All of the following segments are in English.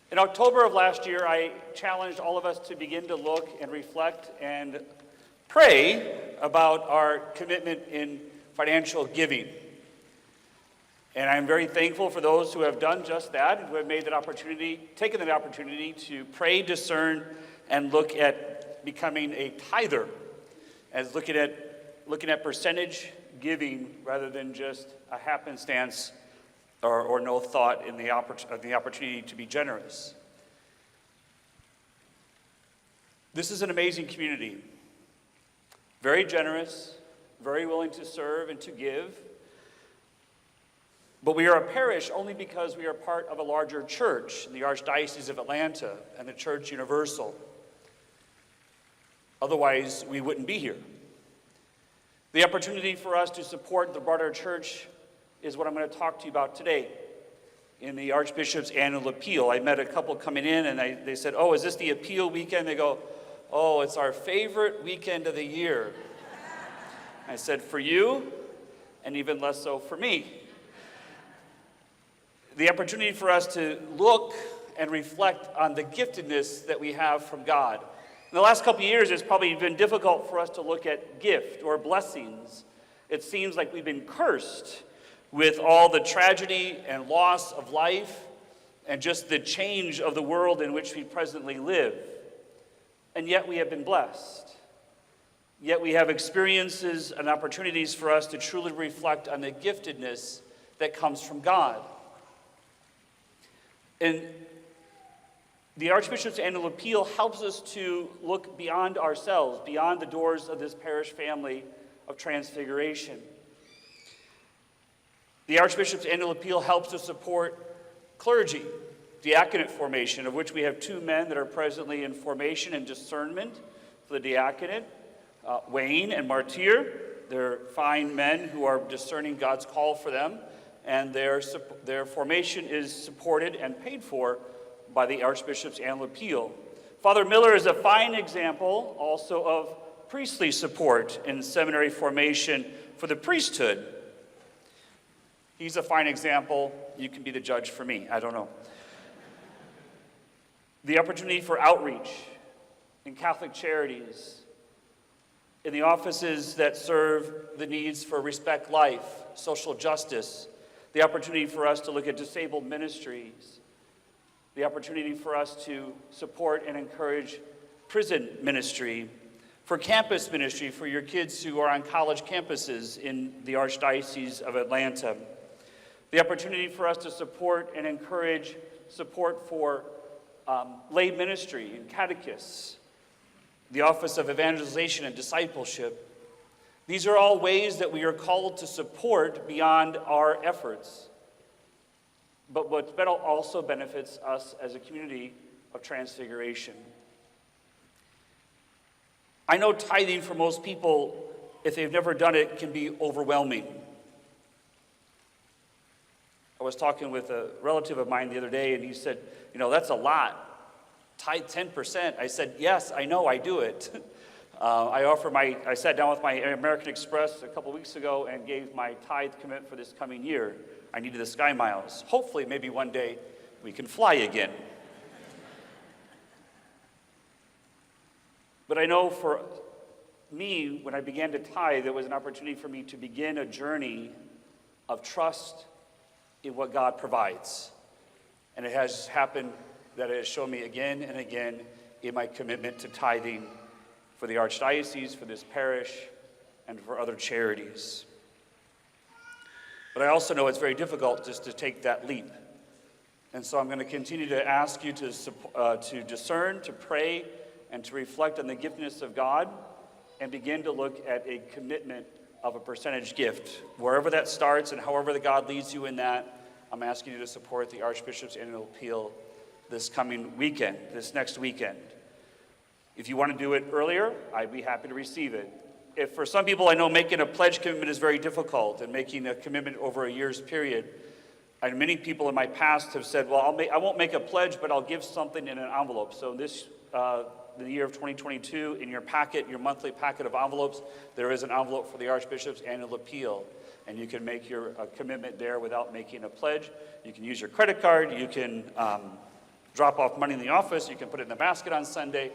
In October of last year, I challenged all of us to begin to look and reflect and pray about our commitment in financial giving. And I'm very thankful for those who have done just that, and who have taken that opportunity to pray, discern, and look at becoming a tither, as looking at percentage giving rather than just a happenstance or no thought in the opportunity to be generous. This is an amazing community. Very generous, very willing to serve and to give. But we are a parish only because we are part of a larger church, the Archdiocese of Atlanta and the Church Universal. Otherwise, we wouldn't be here. The opportunity for us to support the broader church is what I'm going to talk to you about today. In the Archbishop's annual appeal, I met a couple coming in and they said, "Oh, is this the appeal weekend?" They go, "Oh, it's our favorite weekend of the year." I said, "For you, and even less so for me." The opportunity for us to look and reflect on the giftedness that we have from God. In the last couple of years, it's probably been difficult for us to look at gift or blessings. It seems like we've been cursed with all the tragedy and loss of life and just the change of the world in which we presently live. And yet we have been blessed. Yet we have experiences and opportunities for us to truly reflect on the giftedness that comes from God. And the Archbishop's annual appeal helps us to look beyond ourselves, beyond the doors of this parish family of Transfiguration. The Archbishop's annual appeal helps to support clergy, diaconate formation, of which we have 2 men that are presently in formation and discernment for the diaconate, Wayne and Martyr. They're fine men who are discerning God's call for them, and their formation is supported and paid for by the Archbishop's annual appeal. Father Miller is a fine example also of priestly support in seminary formation for the priesthood. He's a fine example. You can be the judge for me. I don't know. The opportunity for outreach in Catholic Charities, in the offices that serve the needs for Respect Life, social justice, the opportunity for us to look at disabled ministries, the opportunity for us to support and encourage prison ministry, for campus ministry for your kids who are on college campuses in the Archdiocese of Atlanta, the opportunity for us to support and encourage support for lay ministry and catechists, the Office of Evangelization and Discipleship. These are all ways that we are called to support beyond our efforts. But what also benefits us as a community of Transfiguration. I know tithing for most people, if they've never done it, can be overwhelming. I was talking with a relative of mine the other day, and he said, that's a lot. Tithe 10%. I said, yes, I know, I do it. I sat down with my American Express a couple weeks ago and gave my tithe commitment for this coming year. I needed the Sky Miles. Hopefully, maybe one day we can fly again. But I know for me, when I began to tithe, it was an opportunity for me to begin a journey of trust in what God provides. And it has happened that it has shown me again and again in my commitment to tithing for the Archdiocese, for this parish, and for other charities. But I also know it's very difficult just to take that leap. And so I'm going to continue to ask you to discern, to pray, and to reflect on the giftedness of God, and begin to look at a commitment of a percentage gift. Wherever that starts and however the God leads you in that, I'm asking you to support the Archbishop's annual appeal this coming weekend, this next weekend. If you want to do it earlier, I'd be happy to receive it. If for some people I know making a pledge commitment is very difficult and making a commitment over a year's period, and many people in my past have said, well, I won't make a pledge, but I'll give something in an envelope. So the year of 2022, in your packet, your monthly packet of envelopes, there is an envelope for the Archbishop's annual appeal. And you can make your commitment there without making a pledge. You can use your credit card. You can drop off money in the office. You can put it in the basket on Sunday,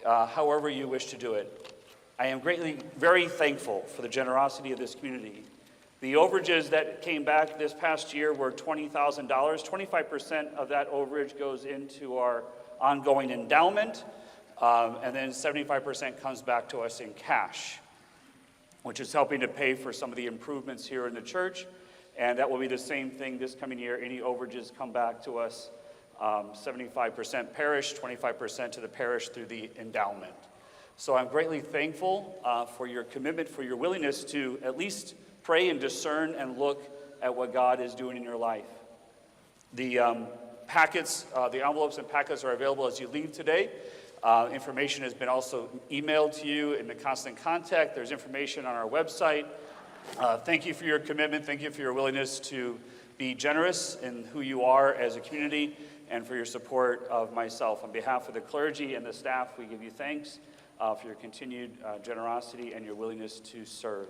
however you wish to do it. I am very thankful for the generosity of this community. The overages that came back this past year were $20,000. 25% of that overage goes into our ongoing endowment, and then 75% comes back to us in cash, which is helping to pay for some of the improvements here in the church. And that will be the same thing this coming year. Any overages come back to us, 75% parish, 25% to the parish through the endowment. So I'm greatly thankful for your commitment, for your willingness to at least pray and discern and look at what God is doing in your life. The packets, the envelopes and packets are available as you leave today. Information has been also emailed to you in the constant contact. There's information on our website. Thank you for your commitment. Thank you for your willingness to be generous in who you are as a community and for your support of myself. On behalf of the clergy and the staff, we give you thanks for your continued generosity and your willingness to serve.